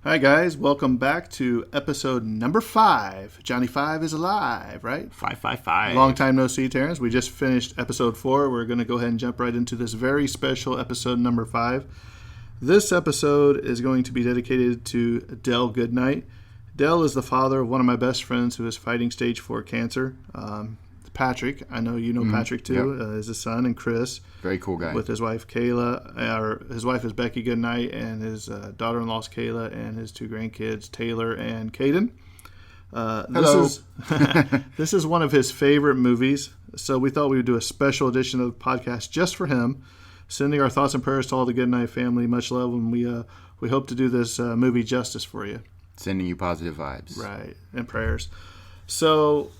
Hi guys, welcome back to episode number 5. Johnny 5 is alive, right? 555. Long time no see, Terrence. We just finished episode 4. We're going to go ahead and jump right into this very special episode number 5. This episode is going to be dedicated to Dell Goodnight. Dell is the father of one of my best friends who is fighting stage 4 cancer. Patrick, I know you know Patrick too, Yep. is his son, and Chris. Very cool guy. With his wife Kayla, or his wife is Becky Goodnight, and his daughter-in-law is Kayla, and his 2 grandkids, Taylor and Caden. Hello. This is one of his favorite movies, so we thought we would do a special edition of the podcast just for him, sending our thoughts and prayers to all the Goodnight family. Much love, and we hope to do this movie justice for you. Sending you positive vibes. Right, and prayers. So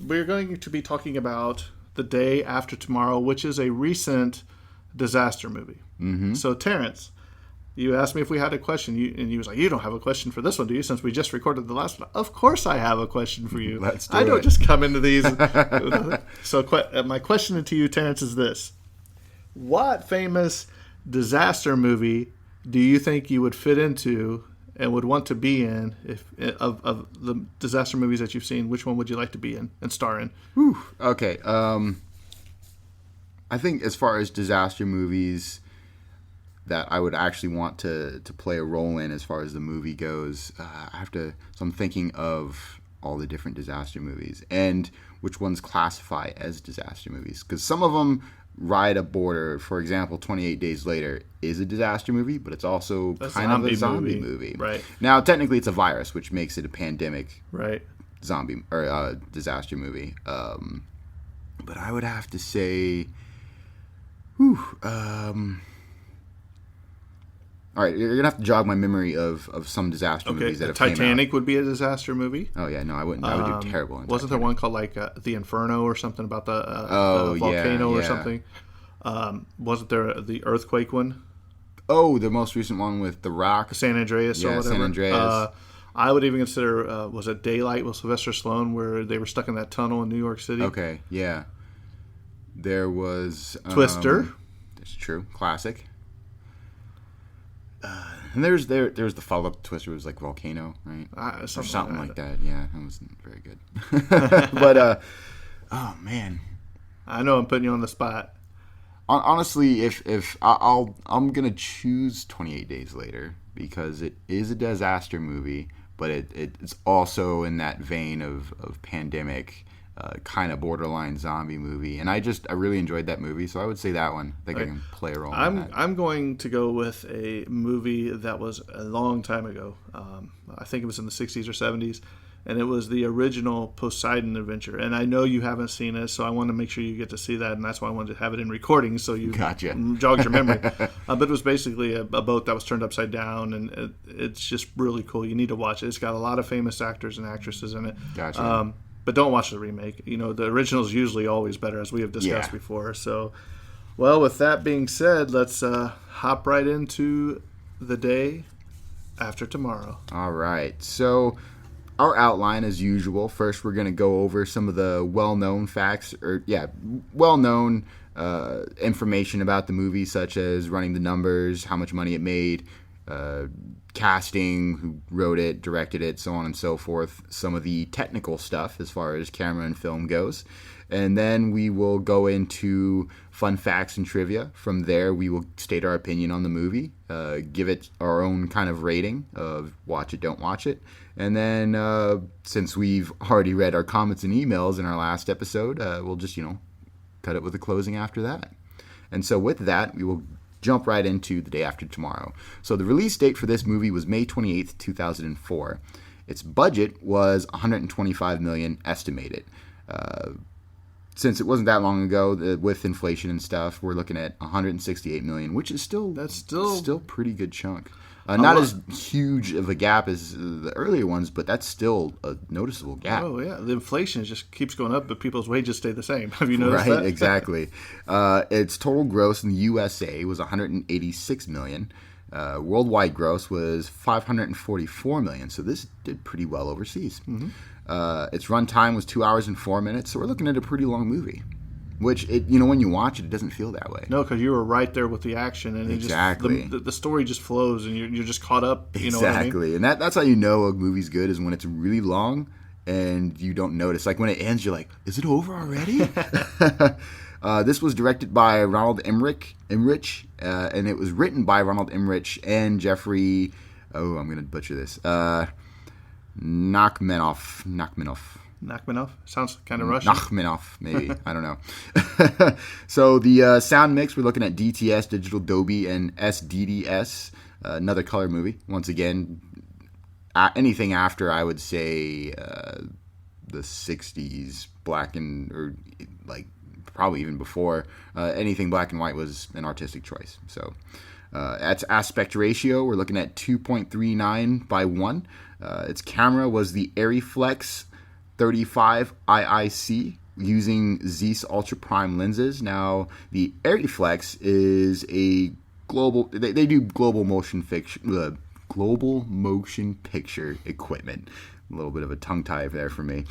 we're going to be talking about The Day After Tomorrow, which is a recent disaster movie. Mm-hmm. So, Terrence, you asked me if we had a question, and you was like, you don't have a question for this one, do you, since we just recorded the last one? Of course I have a question for you. Let's do I don't it. just come into these. So, my question to you, Terrence, is this. What famous disaster movie do you think you would fit into and would want to be in, if of the disaster movies that you've seen? Which one would you like to be in and star in? Whew. Okay. I think as far as disaster movies that I would actually want to play a role in as far as the movie goes, so I'm thinking of all the different disaster movies and which ones classify as disaster movies. Because some of them ride a border. For example, 28 Days Later is a disaster movie, but it's also kind of a zombie movie. Right. Now, technically, it's a virus, which makes it a pandemic zombie or disaster movie. But I would have to say, all right, you're gonna have to jog my memory of some disaster movies that have came out. Titanic would be a disaster movie. Oh yeah, no, I wouldn't. I would do terrible. Wasn't there one called like The Inferno or something about the volcano or something? Wasn't there the earthquake one? Oh, the most recent one with The Rock, San Andreas or whatever. San Andreas. I would even consider was it Daylight with Sylvester Stallone, where they were stuck in that tunnel in New York City. Okay, yeah. There was Twister. That's true, classic. And there's the follow-up to Twister was like Volcano, right? Or something like that. Yeah, that wasn't very good. But oh man, I know I'm putting you on the spot. Honestly, if I'm gonna choose 28 Days Later because it is a disaster movie, but it's also in that vein of pandemic. Kind of borderline zombie movie, and I really enjoyed that movie, so I would say that one. I think I can play a role in that. I'm going to go with a movie that was a long time ago. I think it was in the 60s or 70s, and it was the original Poseidon Adventure. And I know you haven't seen it, so I want to make sure you get to see that, and that's why I wanted to have it in recording, so you Gotcha. jogged your memory. But it was basically a boat that was turned upside down, and it's just really cool. You need to watch it. It's got a lot of famous actors and actresses in it. Gotcha. But don't watch the remake. You know, the original is usually always better, as we have discussed before. So, well, with that being said, let's hop right into The Day After Tomorrow. All right. So, our outline, as usual. First, we're going to go over some of the well-known facts, well-known information about the movie, such as running the numbers, how much money it made, casting, who wrote it, directed it, so on and so forth, some of the technical stuff as far as camera and film goes. And then we will go into fun facts and trivia. From there, we will state our opinion on the movie, give it our own kind of rating of watch it, don't watch it. And then, since we've already read our comments and emails in our last episode, we'll just, cut it with a closing after that. And so with that, we will jump right into The Day After Tomorrow. So the release date for this movie was May 28th, 2004. Its budget was $125 million estimated. Since it wasn't that long ago, with inflation and stuff, we're looking at $168 million, which is still pretty good chunk. Not as huge of a gap as the earlier ones, but that's still a noticeable gap. Oh, yeah. The inflation just keeps going up, but people's wages stay the same. Have you noticed that? Right, exactly. Its total gross in the USA was $186 million. Worldwide gross was $544 million, so this did pretty well overseas. Mm-hmm. Its runtime was 2 hours and 4 minutes, so we're looking at a pretty long movie. Which, when you watch it, it doesn't feel that way. No, because you were right there with the action, and exactly. The story just flows, and you're just caught up. You know exactly, what I mean? And that's how you know a movie's good, is when it's really long and you don't notice. Like when it ends, you're like, "Is it over already?" This was directed by Ronald Emmerich, and it was written by Ronald Emmerich and Jeffrey. Oh, I'm gonna butcher this. Nachmanoff Sounds kind of Russian. Nachmanoff, maybe. I don't know. So the sound mix, we're looking at DTS, Digital Dolby, and SDDS. Another color movie. Once again, anything after, I would say, the 60s, or like probably even before, anything black and white was an artistic choice. So at aspect ratio, we're looking at 2.39 by 1. Its camera was the Arriflex 35 IIC using Zeiss Ultra Prime lenses. Now, the Arriflex is a global. They do global motion picture equipment. A little bit of a tongue tie there for me.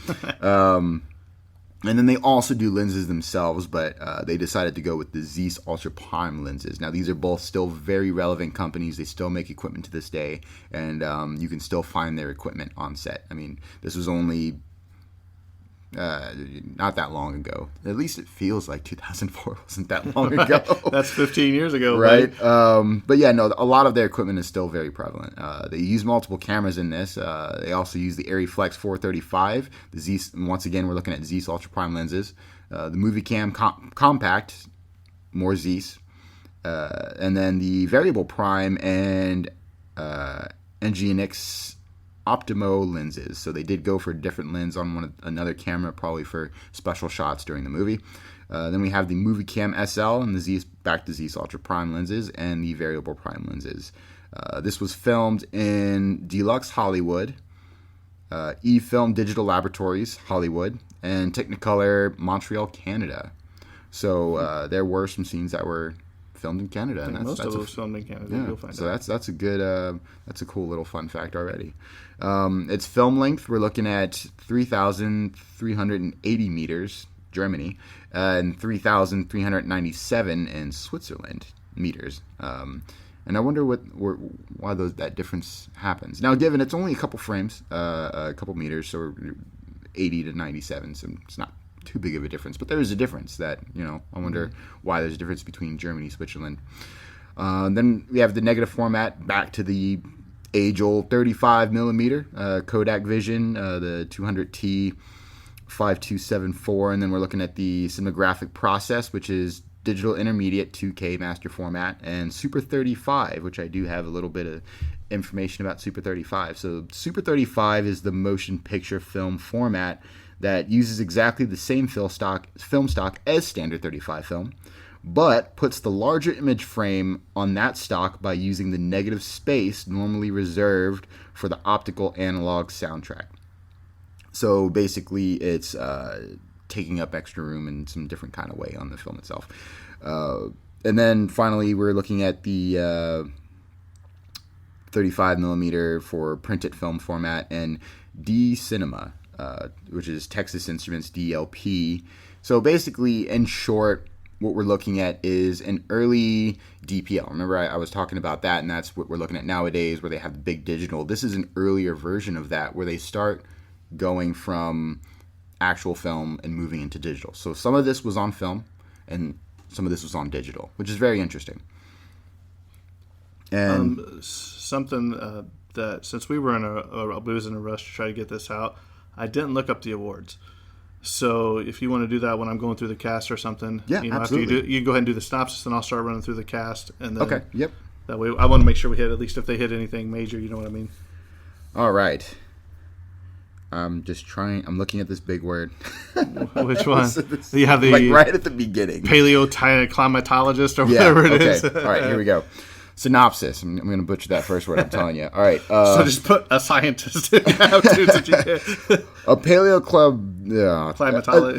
And then they also do lenses themselves, but they decided to go with the Zeiss Ultra Prime lenses. Now, these are both still very relevant companies. They still make equipment to this day, and you can still find their equipment on set. I mean, this was only not that long ago. At least it feels like 2004 wasn't that long ago. That's 15 years ago, right? But yeah, no, a lot of their equipment is still very prevalent. They use multiple cameras in this. They also use the Arriflex 435. The Zeiss, once again, we're looking at Zeiss Ultra Prime lenses. The Movie Cam Compact, more Zeiss. And then the Variable Prime and NGNX Optimo lenses. So they did go for a different lens on another camera, probably for special shots during the movie. Then we have the Movie Cam SL and the Zeiss Ultra Prime lenses and the Variable Prime lenses. This was filmed in Deluxe Hollywood, eFilm Digital Laboratories Hollywood, and Technicolor Montreal, Canada. So there were some scenes that were filmed in Canada. And most of it was filmed in Canada. Yeah, you'll find so out. that's a good that's a cool little fun fact already. Its film length, we're looking at 3,380 meters, Germany, and 3,397 in Switzerland meters. And I wonder why that difference happens. Now, given it's only a couple frames, a couple meters, so 80 to 97, so it's not too big of a difference, but there is a difference that, I wonder why there's a difference between Germany and Switzerland. Then we have the negative format, back to the age-old 35 millimeter Kodak Vision, the 200T 5274, and then we're looking at the cinematographic process, which is digital intermediate 2K master format, and Super 35, which I do have a little bit of information about Super 35. So Super 35 is the motion picture film format that uses exactly the same film stock as standard 35 film, but puts the larger image frame on that stock by using the negative space normally reserved for the optical analog soundtrack. So basically, it's taking up extra room in some different kind of way on the film itself. And then finally, we're looking at the 35 millimeter for printed film format and D-Cinema, which is Texas Instruments DLP. So basically, in short, what we're looking at is an early DPL. Remember, I was talking about that, and that's what we're looking at nowadays, where they have the big digital. This is an earlier version of that, where they start going from actual film and moving into digital. So some of this was on film, and some of this was on digital, which is very interesting. And something that, since we were in a rush to try to get this out, I didn't look up the awards. So if you want to do that when I'm going through the cast or something, absolutely. After you can go ahead and do the synopsis, and I'll start running through the cast. And then okay, yep. That way, I want to make sure we hit, at least if they hit anything major, you know what I mean? All right. I'm looking at this big word. Which one? You have the right at the beginning. Paleoclimatologist or whatever it is. All right, here we go. Synopsis. I'm going to butcher that first word, I'm telling you. All right. So just put a scientist in now, too, so you can. A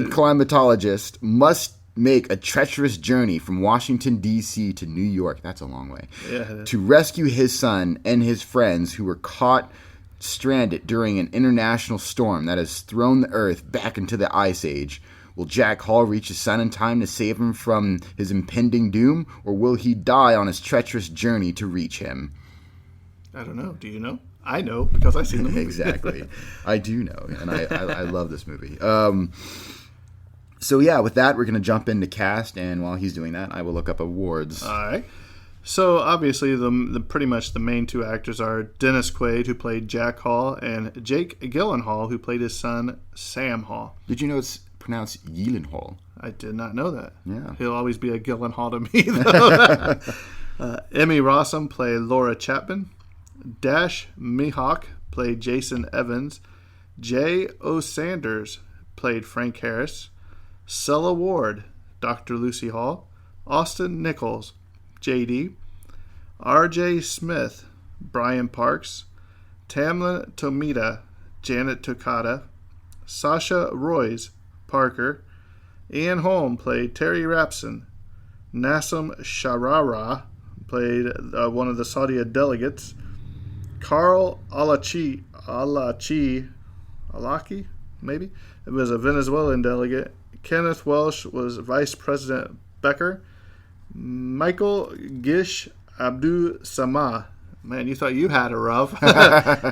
climatologist must make a treacherous journey from Washington, D.C. to New York. That's a long way. Yeah. To rescue his son and his friends who were caught stranded during an international storm that has thrown the Earth back into the Ice Age. Will Jack Hall reach his son in time to save him from his impending doom, or will he die on his treacherous journey to reach him? I don't know. Do you know? I know because I've seen the movie. Exactly. I do know, and I love this movie. So yeah, with that, we're going to jump into cast, and while he's doing that, I will look up awards. All right. So obviously, the pretty much the main two actors are Dennis Quaid, who played Jack Hall, and Jake Gyllenhaal, who played his son Sam Hall. Did you know it's pronounced Gyllenhaal? I did not know that. Yeah. He'll always be a Gyllenhaal to me, though. Emmy Rossum played Laura Chapman. Dash Mihawk played Jason Evans. Jay O. Sanders played Frank Harris. Sella Ward, Dr. Lucy Hall. Austin Nichols, JD. R.J. Smith, Brian Parks. Tamlin Tomita, Janet Tokata. Sasha Royce, Parker. Ian Holm played Terry Rapson. Nassim Sharara played one of the Saudi delegates. Carl Alaki, maybe? It was a Venezuelan delegate. Kenneth Welsh was Vice President Becker. Michael Gish Abdul Samah. Man, you thought you had a rough.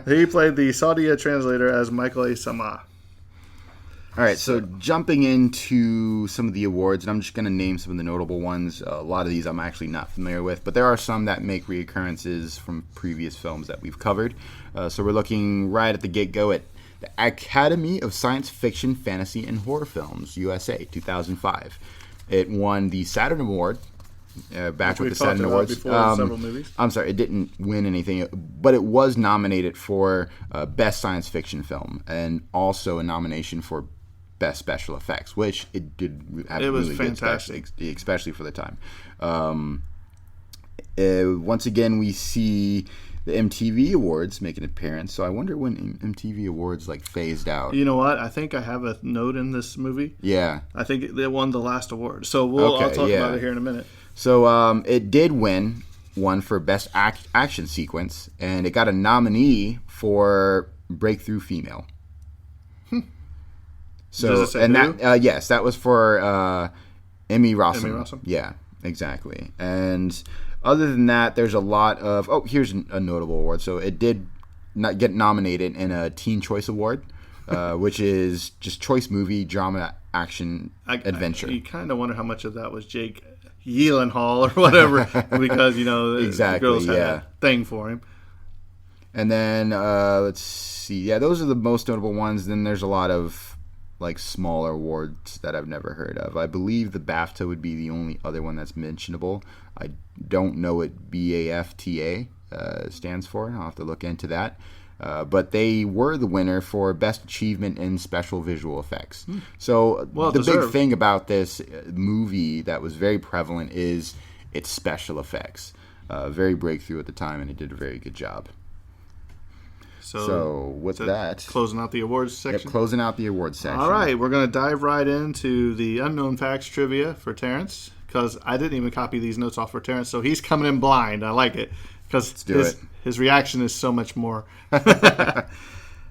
He played the Saudi translator as Michael A. Samah. All right, so jumping into some of the awards, and I'm just going to name some of the notable ones. A lot of these I'm actually not familiar with, but there are some that make reoccurrences from previous films that we've covered. So we're looking right at the get-go at the Academy of Science Fiction, Fantasy, and Horror Films, USA, 2005. It won the Saturn Award, back with the Saturn Awards. Several movies. I'm sorry, it didn't win anything, but it was nominated for Best Science Fiction Film, and also a nomination for Best Special Effects, which it did have. It was really fantastic, good, especially for the time. Once again, we see the MTV Awards make an appearance. So I wonder when MTV Awards phased out. You know what? I think I have a note in this movie. Yeah, I think they won the last award. So I'll talk about it here in a minute. So it did win one for Best Action Sequence, and it got a nominee for Breakthrough Female. So, does it say and who? that yes, that was for Emmy Rossum. Emmy Rossum? Yeah, exactly. And other than that, there's a lot of here's a notable award. So it did not get nominated in a Teen Choice Award, which is just choice movie, drama, action, adventure. You kind of wonder how much of that was Jake Gyllenhaal or whatever, because exactly, the girls had a thing for him. And then let's see, yeah, those are the most notable ones. Then there's a lot of smaller awards that I've never heard of. I believe the BAFTA would be the only other one that's mentionable. I don't know what BAFTA stands for. I'll have to look into that. But they were the winner for Best Achievement in Special Visual Effects. So the big thing about this movie that was very prevalent is its special effects. Very breakthrough at the time, and it did a very good job. So with that, closing out the awards section. Yep, closing out the awards section. All right, we're going to dive right into the unknown facts trivia for Terrence, because I didn't even copy these notes off for Terrence, so he's coming in blind. I like it, because his reaction is so much more.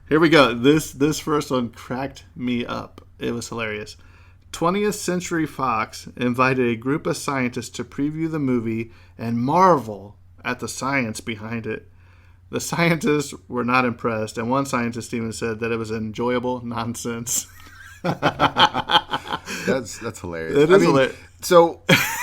Here we go. This first one cracked me up. It was hilarious. 20th Century Fox invited a group of scientists to preview the movie and marvel at the science behind it. The scientists were not impressed, and one scientist even said that it was enjoyable nonsense. That's hilarious. It is hilarious. So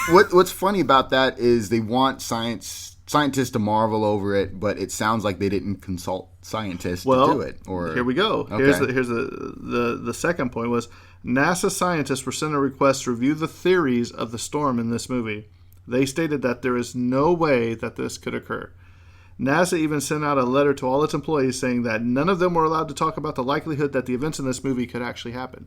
what's funny about that is they want scientists to marvel over it, but it sounds like they didn't consult scientists to do it. Or here we go. Okay. Here's the second point was NASA scientists were sent a request to review the theories of the storm in this movie. They stated that there is no way that this could occur. NASA even sent out a letter to all its employees saying that none of them were allowed to talk about the likelihood that the events in this movie could actually happen.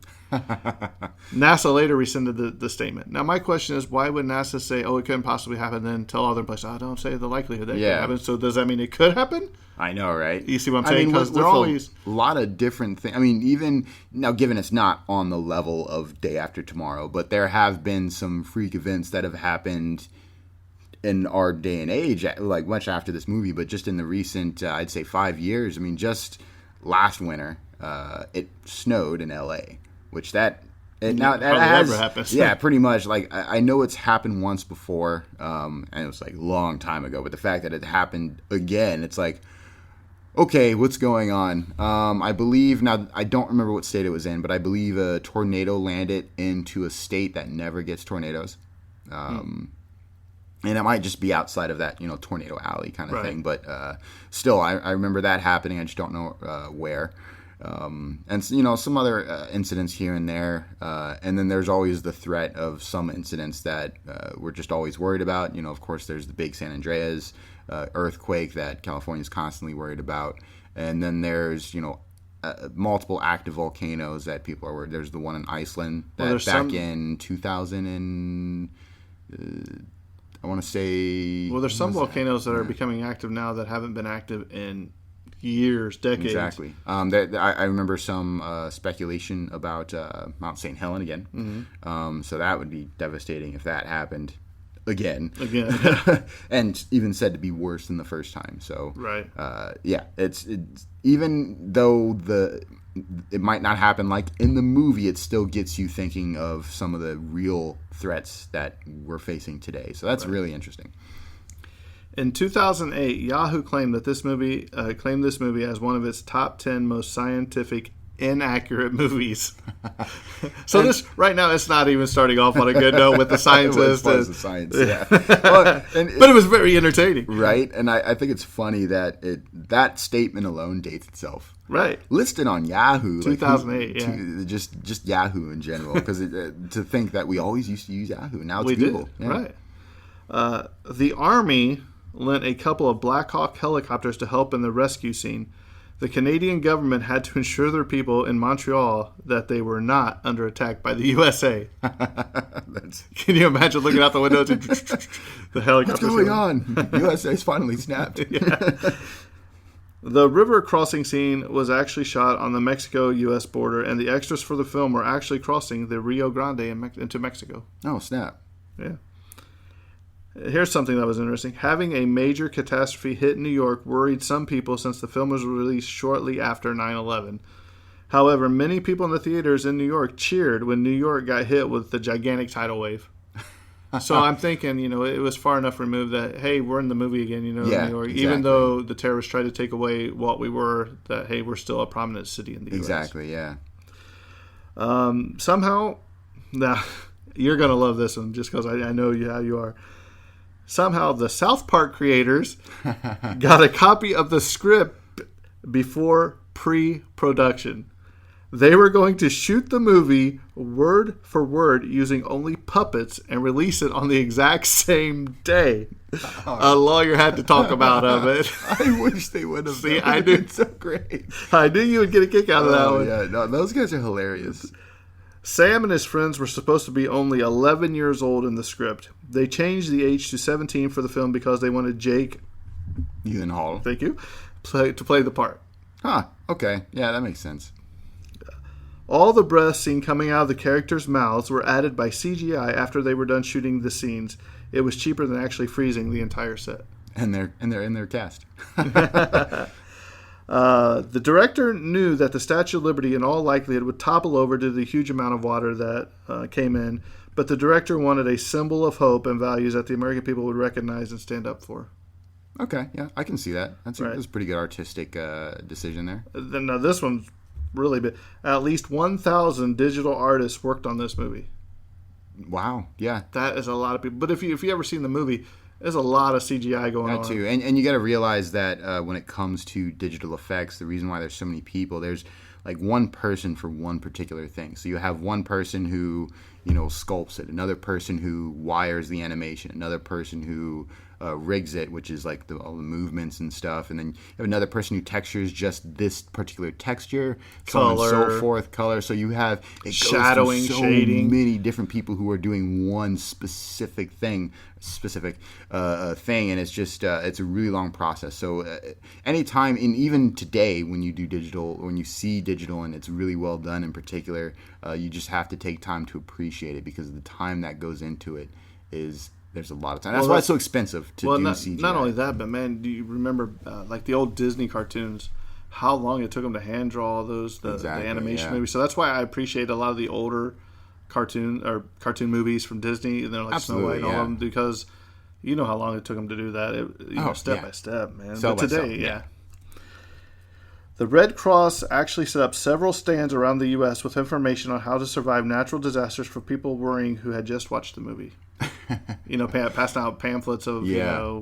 NASA later rescinded the statement. Now, my question is, why would NASA say, it couldn't possibly happen, then tell other places, don't say the likelihood that it could happen. So does that mean it could happen? I know, right? You see what I'm saying? Because they're always a lot of different things. I mean, even now, given it's not on the level of Day After Tomorrow, but there have been some freak events that have happened in our day and age, much after this movie, but just in the recent, I'd say 5 years. I mean, just last winter, it snowed in LA, which that And now that Hardly has, ever happens. yeah, pretty much. Like I know it's happened once before, and it was like a long time ago. But the fact that it happened again, it's like, okay, what's going on? I believe now. I don't remember what state it was in, but I believe a tornado landed into a state that never gets tornadoes, and it might just be outside of that, tornado alley kind of thing. But still, I remember that happening. I just don't know where. And some other incidents here and there, and then there's always the threat of some incidents that we're just always worried about. Of course, there's the big San Andreas earthquake that California is constantly worried about, and then there's multiple active volcanoes that people are worried. There's the one in Iceland that in 2000 and I want to say. Well, there's some volcanoes that are becoming active now that haven't been active in years, decades. Exactly. I remember some speculation about Mount St. Helens again. Mm-hmm. So that would be devastating if that happened again. And even said to be worse than the first time. So right. It's even though it might not happen like in the movie, it still gets you thinking of some of the real threats that we're facing today. So that's really interesting. In 2008, Yahoo claimed this movie as one of its top 10 most scientific inaccurate movies. So this right now, it's not even starting off on a good note with the scientists. It was the science, yeah. Well, but it was very entertaining, right? And I think it's funny that that statement alone dates itself. Right, listed on Yahoo, 2008, just Yahoo in general, because to think that we always used to use Yahoo, now it's we Google, did. Right. The Army lent a couple of Black Hawk helicopters to help in the rescue scene. The Canadian government had to ensure their people in Montreal that they were not under attack by the USA. Can you imagine looking out the window to the helicopter? What's going on? USA's finally snapped. The river crossing scene was actually shot on the Mexico-U.S. border, and the extras for the film were actually crossing the Rio Grande into Mexico. Oh, snap. Yeah. Here's something that was interesting. Having a major catastrophe hit New York worried some people since the film was released shortly after 9/11. However, many people in the theaters in New York cheered when New York got hit with the gigantic tidal wave. So I'm thinking, it was far enough removed that, hey, we're in the movie again, in New York. Exactly. Even though the terrorists tried to take away what we were, that, hey, we're still a prominent city in the U.S. Exactly, yeah. Somehow, now, you're going to love this one just because I know how you are. Somehow, the South Park creators got a copy of the script before pre-production. They were going to shoot the movie word for word using only puppets and release it on the exact same day. A lawyer had to talk about it. I wish they would have. See, I knew it's so great. I knew you would get a kick out of that one. Yeah, no, those guys are hilarious. Sam and his friends were supposed to be only 11 years old in the script. They changed the age to 17 for the film because they wanted Jake Gyllenhaal. Thank you. To play the part. Huh. Okay. Yeah, that makes sense. All the breaths seen coming out of the characters' mouths were added by CGI after they were done shooting the scenes. It was cheaper than actually freezing the entire set. And they're in their cast. The director knew that the Statue of Liberty in all likelihood would topple over due to the huge amount of water that came in, but the director wanted a symbol of hope and values that the American people would recognize and stand up for. Okay, yeah, I can see that. That's a pretty good artistic decision there. Now this one's really big. At least 1,000 digital artists worked on this movie. Wow, yeah. That is a lot of people. But if you ever seen the movie, there's a lot of CGI going on. That too. And you got to realize that when it comes to digital effects, the reason why there's so many people, there's like one person for one particular thing. So you have one person who, sculpts it, another person who wires the animation, another person who rigs it, which is like all the movements and stuff, and then you have another person who textures just this particular texture, color, so on and so forth, color. So you have shadowing, so shading, many different people who are doing one specific thing, and it's just it's a really long process. So anytime, and even today, when you do digital, when you see digital and it's really well done, in particular, you just have to take time to appreciate it because the time that goes into it is. There's a lot of time. That's why it's so expensive to do CGI. Not only that, but man, do you remember like the old Disney cartoons? How long it took them to hand draw those the animation movies. So that's why I appreciate a lot of the older cartoon movies from Disney, and they're like Snow White and all of them, because you know how long it took them to do that. Step by step, man. But today, yeah. The Red Cross actually set up several stands around the U.S. with information on how to survive natural disasters for people worrying who had just watched the movie. Passing out pamphlets of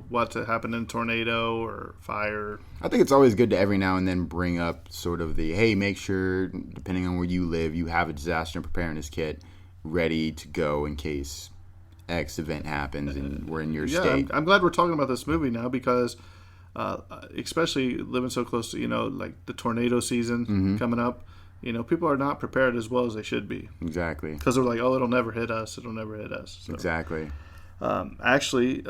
what happened in a tornado or fire. I think it's always good to every now and then bring up sort of the, hey, make sure, depending on where you live, you have a disaster preparedness kit ready to go in case X event happens and we're in your state. I'm glad we're talking about this movie now, because especially living so close to, like the tornado season coming up, people are not prepared as well as they should be. Exactly. Because they're like, oh, it'll never hit us. So, exactly. Actually,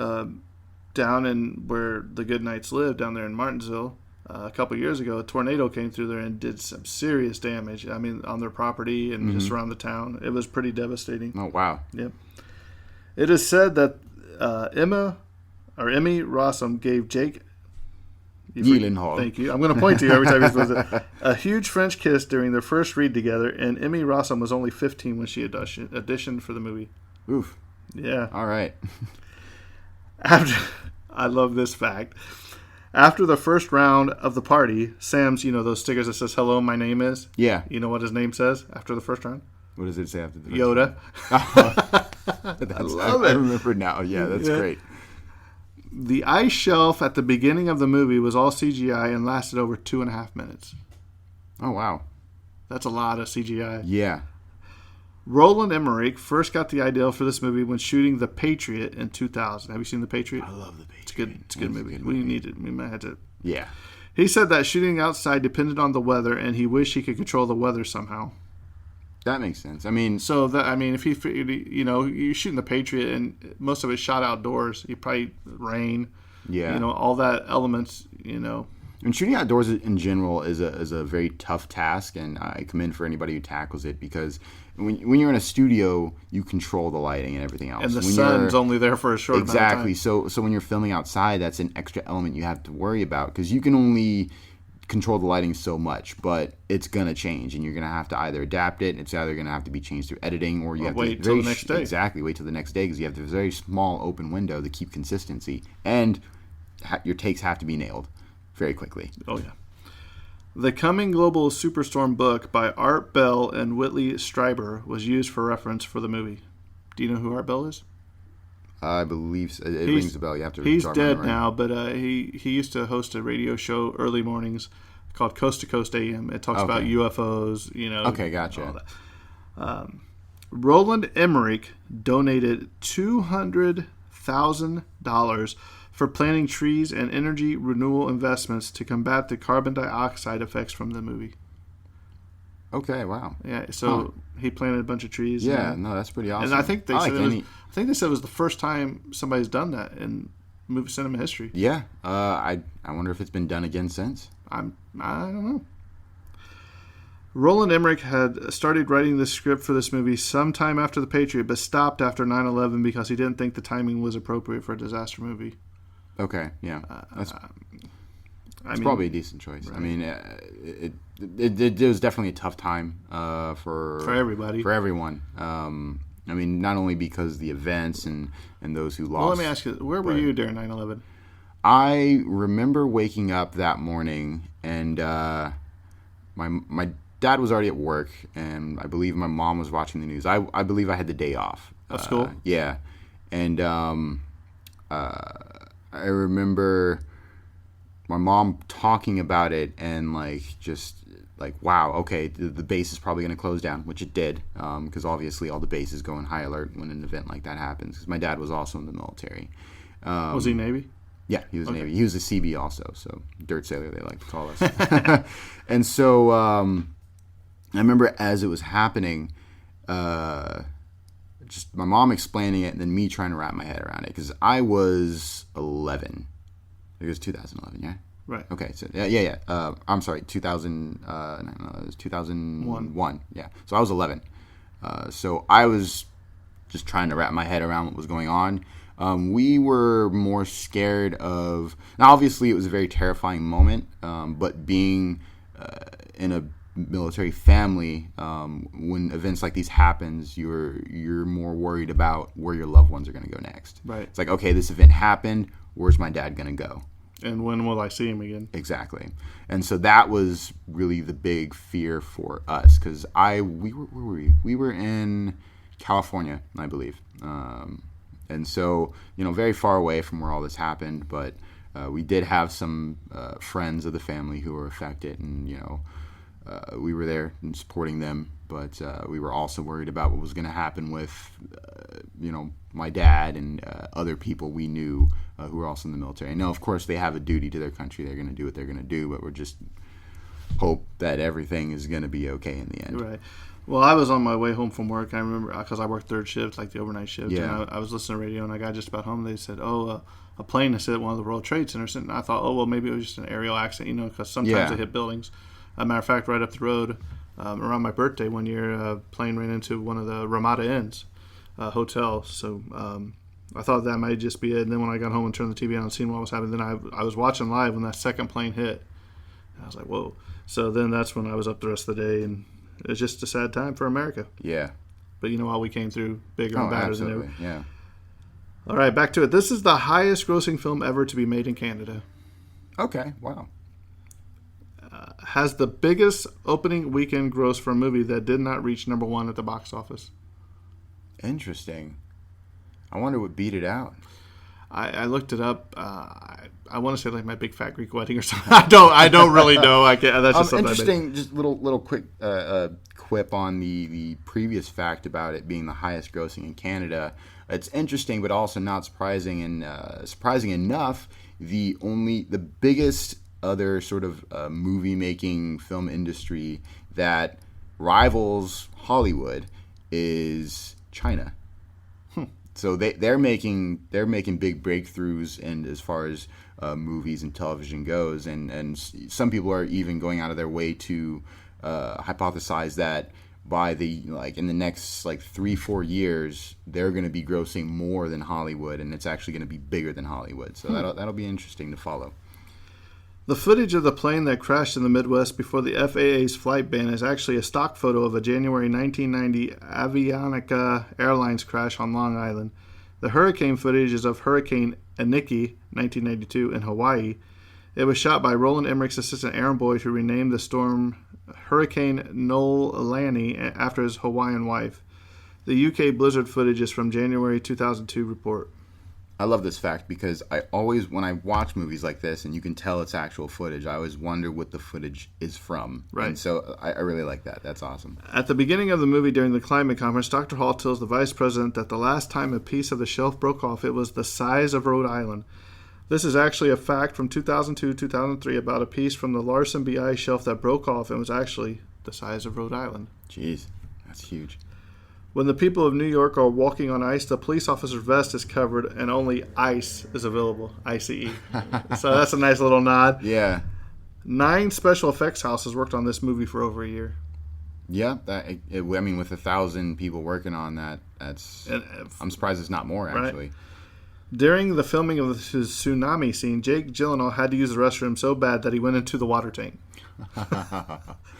down in where the Goodnights live, down there in Martinsville, a couple years ago, a tornado came through there and did some serious damage. I mean, on their property and just around the town. It was pretty devastating. Oh, wow. Yep. It is said that Emmy Rossum gave Jake Gyllenhaal. Thank you. I'm going to point to you every time he says it. A huge French kiss during their first read together, and Emmy Rossum was only 15 when she auditioned for the movie. Oof. Yeah. All right. I love this fact. After the first round of the party, Sam's, those stickers that says, hello, my name is? Yeah. You know what his name says after the first round? What does it say after the first Yoda. I love it. I remember now. Yeah, that's great. The ice shelf at the beginning of the movie was all CGI and lasted over 2.5 minutes. Oh, wow. That's a lot of CGI. Yeah. Roland Emmerich first got the idea for this movie when shooting The Patriot in 2000. Have you seen The Patriot? I love The Patriot. It's a good movie. We need it. We might have to. Yeah. He said that shooting outside depended on the weather, and he wished he could control the weather somehow. That makes sense. I mean, if you're shooting The Patriot and most of it's shot outdoors, you probably rain. Yeah. All that elements. And shooting outdoors in general is a very tough task, and I commend for anybody who tackles it, because when you're in a studio, you control the lighting and everything else. And the sun's only there for a short amount of time. Exactly. So when you're filming outside, that's an extra element you have to worry about, because you can only control the lighting so much, but it's going to change, and you're going to have to either adapt it. It's either going to have to be changed through editing, or you have to wait till the next day. Exactly. Wait till the next day, because you have this very small open window to keep consistency, and your takes have to be nailed very quickly. Oh, yeah. The Coming Global Superstorm book by Art Bell and Whitley Strieber was used for reference for the movie. Do you know who Art Bell is? I believe so. It rings a bell. You have to. He's dead now, but he used to host a radio show early mornings called Coast to Coast AM. It talks about UFOs. Okay, gotcha. All that. Roland Emmerich donated $200,000 for planting trees and energy renewal investments to combat the carbon dioxide effects from the movie. Okay, wow. Yeah, so he planted a bunch of trees. Yeah, no, that's pretty awesome. And I think they said it was the first time somebody's done that in movie cinema history. Yeah, I wonder if it's been done again since. I don't know. Roland Emmerich had started writing the script for this movie sometime after The Patriot, but stopped after 9/11 because he didn't think the timing was appropriate for a disaster movie. Okay, yeah. That's probably a decent choice. Right. I mean, it was definitely a tough time for everybody. For everyone. I mean, not only because of the events and those who lost. Well, let me ask you, where were you during 9/11? I remember waking up that morning, and my dad was already at work, and I believe my mom was watching the news. I believe I had the day off. Of school? Yeah. And I remember my mom talking about it, and wow, okay, the base is probably going to close down, which it did, because obviously all the bases go in high alert when an event like that happens, because my dad was also in the military. Was he Navy? Yeah, he was Navy. He was a CB also, so dirt sailor they like to call us. And so I remember as it was happening, just my mom explaining it, and then me trying to wrap my head around it, because I was 11. It was 2011, yeah? Right. Okay, so yeah. I'm sorry, 2000. It was 2001. Yeah, so I was 11. So I was just trying to wrap my head around what was going on. We were more scared of. Now, obviously, it was a very terrifying moment. But being in a military family, when events like these happens, you're more worried about where your loved ones are going to go next. Right. It's like, okay, this event happened. Where's my dad going to go? And when will I see him again? Exactly. And so that was really the big fear for us, because we were in California, I believe, and so very far away from where all this happened, but we did have some friends of the family who were affected, and we were there and supporting them, but we were also worried about what was going to happen with my dad and other people we knew who were also in the military. I know, of course, they have a duty to their country. They're going to do what they're going to do, but we're just hope that everything is going to be okay in the end. Right. Well, I was on my way home from work. I remember because I worked third shift, like the overnight shift. Yeah. And I was listening to radio, and I got just about home. They said, a plane has hit one of the World Trade Centers. And I thought, well, maybe it was just an aerial accident, because sometimes they hit buildings. As a matter of fact, right up the road, around my birthday one year, a plane ran into one of the Ramada Inns hotels. So I thought that might just be it. And then when I got home and turned the TV on and seen what was happening, then I was watching live when that second plane hit. And I was like, whoa. So then that's when I was up the rest of the day, and it's just a sad time for America. Yeah. But what we came through bigger and badder than ever. Yeah. All right, back to it. This is the highest grossing film ever to be made in Canada. Okay, wow. Has the biggest opening weekend gross for a movie that did not reach number one at the box office. Interesting. I wonder what beat it out. I looked it up. I want to say like My Big Fat Greek Wedding or something. I don't really know. I can't. That's just something interesting. Just little quick quip on the previous fact about it being the highest grossing in Canada. It's interesting, but also not surprising. And surprising enough, the biggest other sort of movie making film industry that rivals Hollywood is China. So they're making big breakthroughs in as far as movies and television goes, and some people are even going out of their way to hypothesize that by in the next 3-4 years they're going to be grossing more than Hollywood, and it's actually going to be bigger than Hollywood. So that'll be interesting to follow. The footage of the plane that crashed in the Midwest before the FAA's flight ban is actually a stock photo of a January 1990 Avianica Airlines crash on Long Island. The hurricane footage is of Hurricane Iniki, 1992, in Hawaii. It was shot by Roland Emmerich's assistant Aaron Boyd, who renamed the storm Hurricane Noelani after his Hawaiian wife. The UK blizzard footage is from January 2002 report. I love this fact because I always, when I watch movies like this and you can tell it's actual footage, I always wonder what the footage is from. Right. And so I really like that. That's awesome. At the beginning of the movie during the climate conference, Dr. Hall tells the vice president that the last time a piece of the shelf broke off, it was the size of Rhode Island. This is actually a fact from 2002-2003 about a piece from the Larson BI shelf that broke off and was actually the size of Rhode Island. Jeez, that's huge. When the people of New York are walking on ice, the police officer's vest is covered and only ice is available, ICE. So that's a nice little nod. Yeah. 9 special effects houses worked on this movie for over a year. Yeah, with 1,000 people working on that, I'm surprised it's not more, actually. Right. During the filming of the tsunami scene, Jake Gyllenhaal had to use the restroom so bad that he went into the water tank.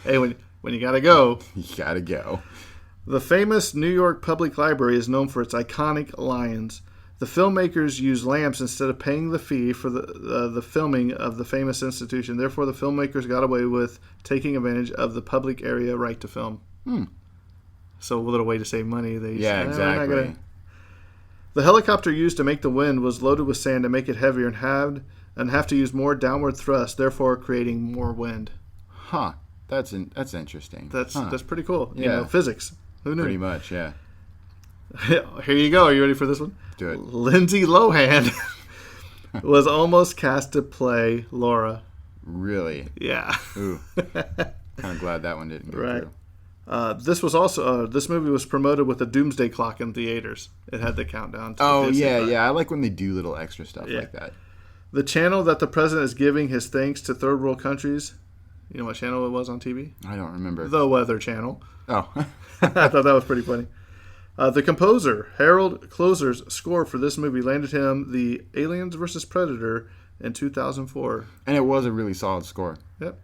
Hey, when you gotta go. You gotta go. The famous New York Public Library is known for its iconic lions. The filmmakers used lamps instead of paying the fee for the filming of the famous institution. Therefore, the filmmakers got away with taking advantage of the public area right to film. So a little way to save money. Exactly. The helicopter used to make the wind was loaded with sand to make it heavier and have to use more downward thrust, therefore creating more wind. Huh. That's interesting. That's pretty cool. Yeah. Physics. Who knew? Pretty much, yeah. Here you go. Are you ready for this one? Do it. Lindsay Lohan was almost cast to play Laura. Really? Yeah. Ooh. Kind of glad that one didn't go through. This movie was promoted with a doomsday clock in theaters. It had the countdown. Yeah. I like when they do little extra stuff like that. The channel that the president is giving his thanks to third world countries. You know what channel it was on TV? I don't remember. The Weather Channel. Oh. I thought that was pretty funny. The composer, Harold Closer's score for this movie landed him the Aliens vs. Predator in 2004. And it was a really solid score. Yep.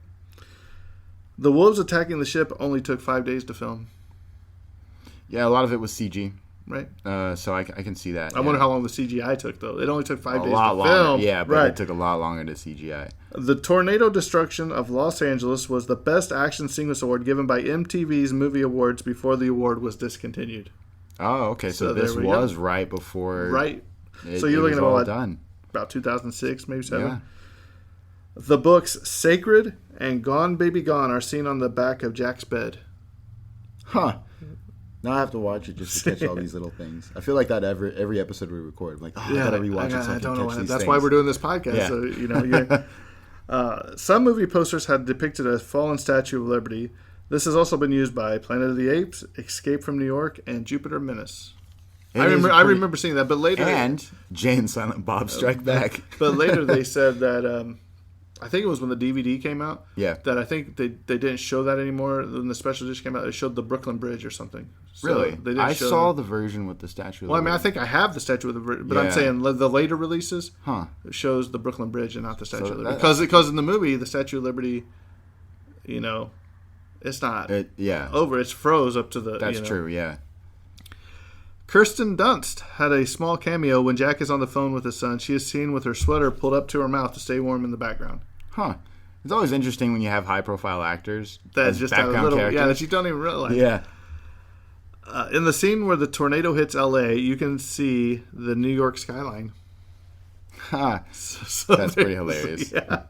The wolves attacking the ship only took 5 days to film, Yeah, a lot of it was CG. right? So I can see that. I wonder how long the CGI took, though. It only took 5 days to longer. film. Yeah, but right. it took a lot longer to CGI. The tornado destruction of Los Angeles was the Best Action Sequence Award given by MTV's Movie Awards before the award was discontinued. Oh, okay. So this there we was go. right before. Right. It, So you're looking it was at all what? done. About 2006, maybe 7. Yeah. The books Sacred and Gone Baby Gone are seen on the back of Jack's bed. Huh. Now I have to watch it just to catch all these little things. I feel like that every episode we record. I'm like, I gotta rewatch it so I can catch these That's things. why we're doing this podcast. Yeah. So, some movie posters had depicted a fallen Statue of Liberty. This has also been used by Planet of the Apes, Escape from New York, and Jupiter Menace. I remember seeing that, but later... And Jay and Silent Bob Strike Back. But later they said that... I think it was when the DVD came out. Yeah. That I think they didn't show that anymore. When the special edition came out, they showed the Brooklyn Bridge or something. So Really? They didn't I show saw the version with the Statue of Well, I mean, I Liberty. think I have the Statue of the Bridge, but I'm Yeah. saying the later releases it shows the Brooklyn Bridge and not the Statue of Liberty. Because in the movie, the Statue of Liberty, it's not over. It's froze up to the... That's true, yeah. Kirsten Dunst had a small cameo when Jack is on the phone with his son. She is seen with her sweater pulled up to her mouth to stay warm in the background. Huh. It's always interesting when you have high-profile actors That's as just a background little... characters. Yeah, that you don't even realize. Yeah. In the scene where the tornado hits L.A., you can see the New York skyline. Huh. So That's pretty hilarious. Yeah.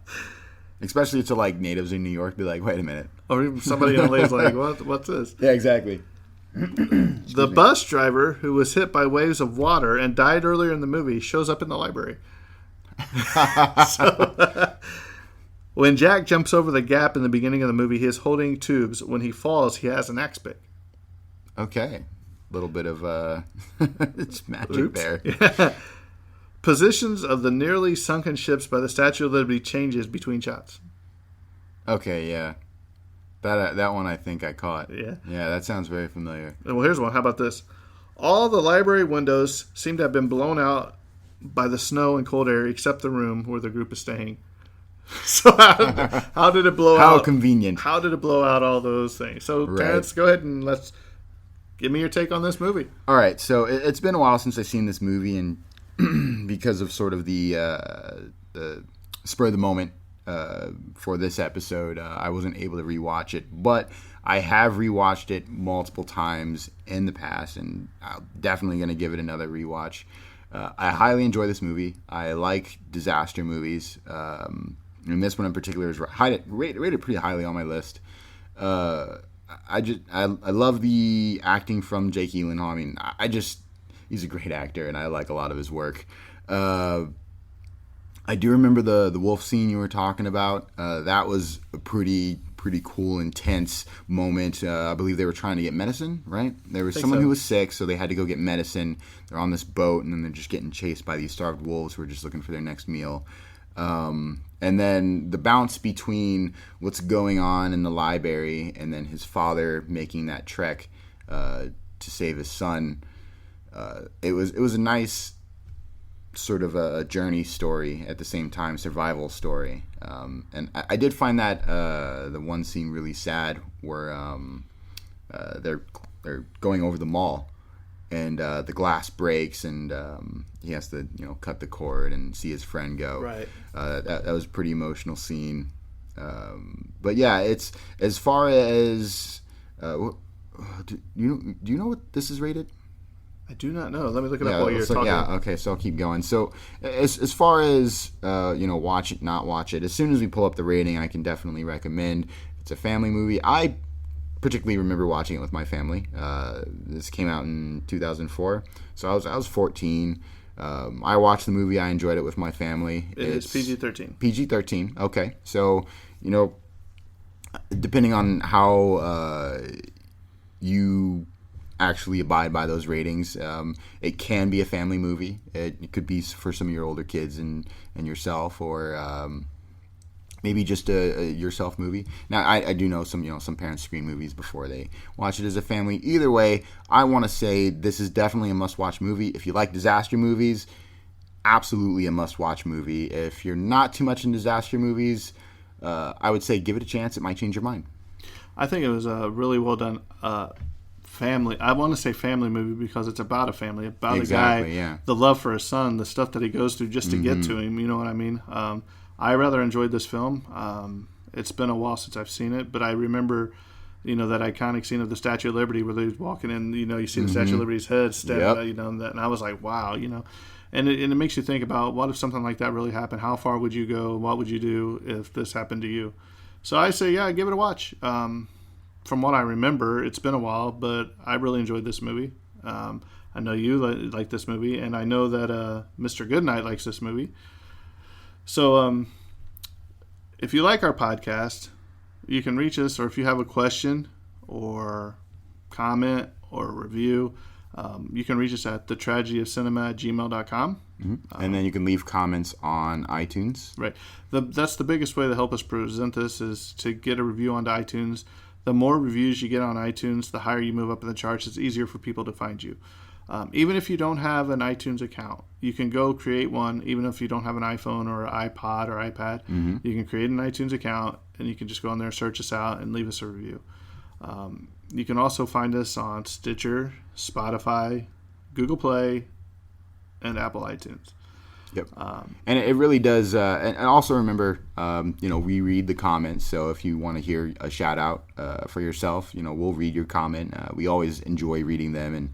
Especially to like natives in New York, be like, wait a minute. Or even somebody in LA is like, what's this? Yeah, exactly. The bus driver who was hit by waves of water and died earlier in the movie shows up in the library. When Jack jumps over the gap in the beginning of the movie, he is holding tubes. When he falls, he has an axe pick. Okay. Little bit of it's magic Oops. there. Yeah. Positions of the nearly sunken ships by the Statue of Liberty changes between shots. Okay, yeah. That one I think I caught. Yeah. Yeah, that sounds very familiar. Well, here's one. How about this? All the library windows seem to have been blown out by the snow and cold air, except the room where the group is staying. So how did it blow out? How convenient. How did it blow out all those things? So, Right. Terrence, go ahead and give me your take on this movie. All right, so it's been a while since I've seen this movie, and because of sort of the spur of the moment for this episode, I wasn't able to rewatch it. But I have rewatched it multiple times in the past, and I'm definitely going to give it another rewatch. I highly enjoy this movie. I like disaster movies, and this one in particular is rated pretty highly on my list. I love the acting from Jake Gyllenhaal. I mean, he's a great actor, and I like a lot of his work. I do remember the wolf scene you were talking about. That was a pretty cool, intense moment. I believe they were trying to get medicine, right? There was someone who was sick, so they had to go get medicine. They're on this boat, and then they're just getting chased by these starved wolves who are just looking for their next meal. And then the bounce between what's going on in the library and then his father making that trek to save his son. It was a nice sort of a journey story at the same time, survival story. And I did find that the one scene really sad where they're going over the mall and the glass breaks and he has to cut the cord and see his friend go. Right. That was a pretty emotional scene. But yeah, it's as far as do you know what this is rated? I do not know. Let me look it up while you're so, talking. Yeah, okay, so I'll keep going. So as far as watch it, not watch it, as soon as we pull up the rating, I can definitely recommend. It's a family movie. I particularly remember watching it with my family. This came out in 2004, so I was 14. I watched the movie. I enjoyed it with my family. It's PG-13. PG-13. Okay, so depending on how you actually abide by those ratings, it can be a family movie. It could be for some of your older kids and yourself, or maybe just a yourself movie. Now, I do know some parents screen movies before they watch it as a family. Either way, I want to say this is definitely a must-watch movie. If you like disaster movies, absolutely a must-watch movie. If you're not too much in disaster movies, I would say give it a chance. It might change your mind. I think it was a really well done family. I want to say family movie because it's about a family, about Exactly, a guy, yeah. the love for his son, the stuff that he goes through just to get to him. You know what I mean? I rather enjoyed this film. It's been a while since I've seen it, but I remember, that iconic scene of the Statue of Liberty where they're walking in. You see the Statue of Liberty's head step. Yep. And I was like, wow. And it makes you think about what if something like that really happened? How far would you go? What would you do if this happened to you? So I say, yeah, give it a watch. From what I remember, it's been a while, but I really enjoyed this movie. I know you like this movie, and I know that Mr. Goodnight likes this movie. So if you like our podcast, you can reach us, or if you have a question or comment or review, you can reach us at thetragedyofcinema@gmail.com. And then you can leave comments on iTunes. Right. That's the biggest way to help us present this is to get a review onto iTunes. The more reviews you get on iTunes, the higher you move up in the charts. It's easier for people to find you. Even if you don't have an iTunes account, you can go create one. Even if you don't have an iPhone or iPod or iPad, you can create an iTunes account, and you can just go on there, search us out, and leave us a review. You can also find us on Stitcher, Spotify, Google Play, and Apple iTunes. Yep. And it really does. And also remember, we read the comments. So if you want to hear a shout out for yourself, we'll read your comment. We always enjoy reading them, and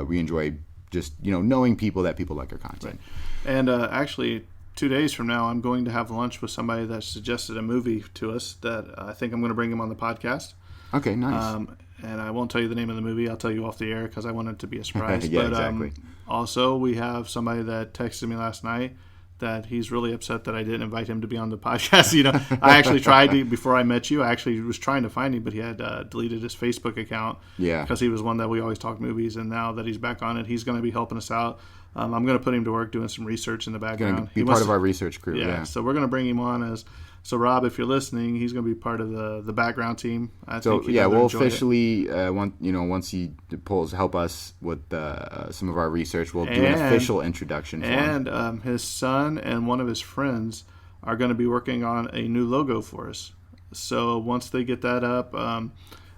we enjoy just knowing that people like our content. Right. And actually, 2 days from now, I'm going to have lunch with somebody that suggested a movie to us that I think I'm going to bring him on the podcast. Okay, nice. And I won't tell you the name of the movie. I'll tell you off the air because I want it to be a surprise. Yeah, but exactly. Also, we have somebody that texted me last night that he's really upset that I didn't invite him to be on the podcast. I actually tried to, before I met you, I actually was trying to find him, but he had deleted his Facebook account. Yeah. Because he was one that we always talk movies, and now that he's back on it, he's going to be helping us out. I'm going to put him to work doing some research in the background. Going to be part of our research crew. Yeah. So we're going to bring him on as. So Rob, if you're listening, he's going to be part of the background team. We'll officially once he help us with some of our research, we'll do an official introduction for him. And his son and one of his friends are going to be working on a new logo for us. So once they get that up, I'm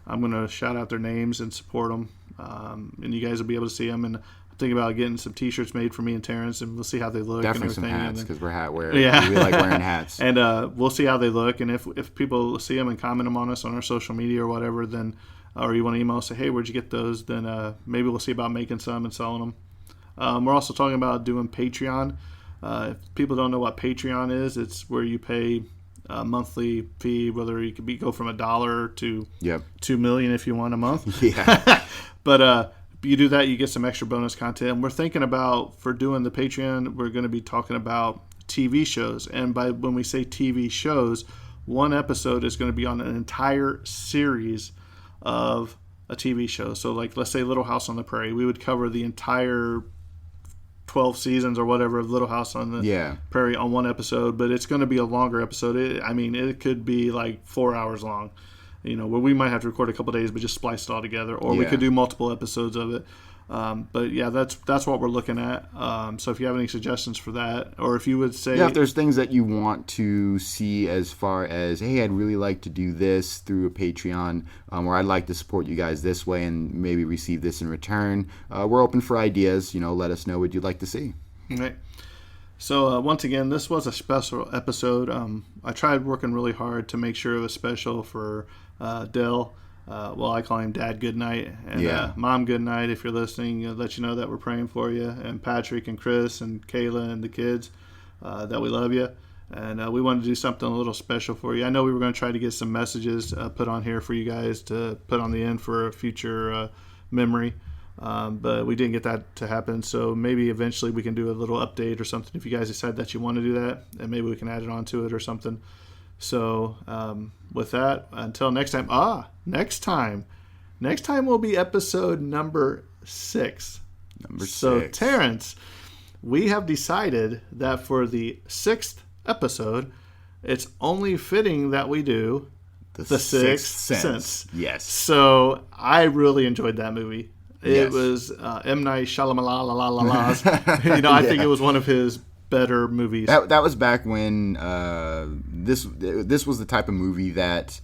going to shout out their names and support them, and you guys will be able to see them. And thinking about getting some T-shirts made for me and Terrence, and we'll see how they look. Definitely and everything. Some hats, because we're hat wearers. Yeah. We like wearing hats. And we'll see how they look, and if people see them and comment them on us on our social media or whatever, then or you want to email us, say, hey, where'd you get those? Then maybe we'll see about making some and selling them. We're also talking about doing Patreon. If people don't know what Patreon is, it's where you pay a monthly fee, whether you could go from $1 to $2 million if you want a month. Yeah. But you do that, you get some extra bonus content. And we're thinking about, for doing the Patreon, we're going to be talking about TV shows. And when we say TV shows, one episode is going to be on an entire series of a TV show. So, like, let's say Little House on the Prairie. We would cover the entire 12 seasons or whatever of Little House on the Prairie on one episode. But it's going to be a longer episode. It could be like 4 hours long. Where we might have to record a couple of days, but just splice it all together, or we could do multiple episodes of it. But yeah, that's what we're looking at. So if you have any suggestions for that, or if you would say, if there's things that you want to see as far as, hey, I'd really like to do this through a Patreon, or I'd like to support you guys this way and maybe receive this in return, we're open for ideas. Let us know what you'd like to see. Right. So once again, this was a special episode. I tried working really hard to make sure it was special for Dell. I call him Dad Goodnight, and Mom Goodnight, if you're listening, let you know that we're praying for you, and Patrick and Chris and Kayla and the kids, that we love you, and we wanted to do something a little special for you. I know we were going to try to get some messages put on here for you guys to put on the end for a future memory, but we didn't get that to happen, so maybe eventually we can do a little update or something if you guys decide that you want to do that, and maybe we can add it onto it or something. So with that, until next time. Next time will be episode number 6. So Terrence, we have decided that for the 6th episode, it's only fitting that we do The Sixth Sense. Yes. So I really enjoyed that movie. It was M. Night Shyamalan. I think it was one of his better movies. That was back when this was the type of movie that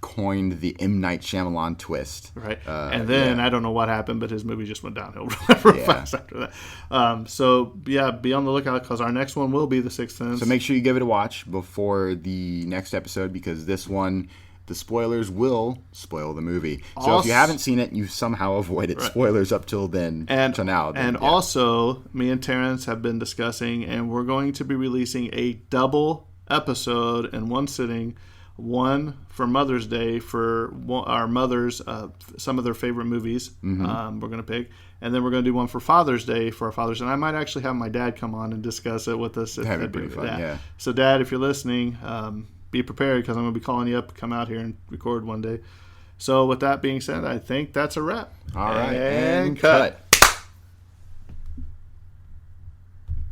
coined the M. Night Shyamalan twist. Right. And then I don't know what happened, but his movie just went downhill real fast after that. So, yeah, be on the lookout because our next one will be The Sixth Sense. So make sure you give it a watch before the next episode because this one, the spoilers will spoil the movie. So if you haven't seen it, you somehow avoided spoilers up till then. Till now. Also, me and Terrence have been discussing, and we're going to be releasing a double episode in one sitting. One for Mother's Day for our mothers, some of their favorite movies we're going to pick. And then we're going to do one for Father's Day for our fathers. And I might actually have my dad come on and discuss it with us. That'd be pretty fun, yeah. So, Dad, if you're listening, be prepared because I'm going to be calling you up to come out here and record one day. So, with that being said, I think that's a wrap. All right. And cut.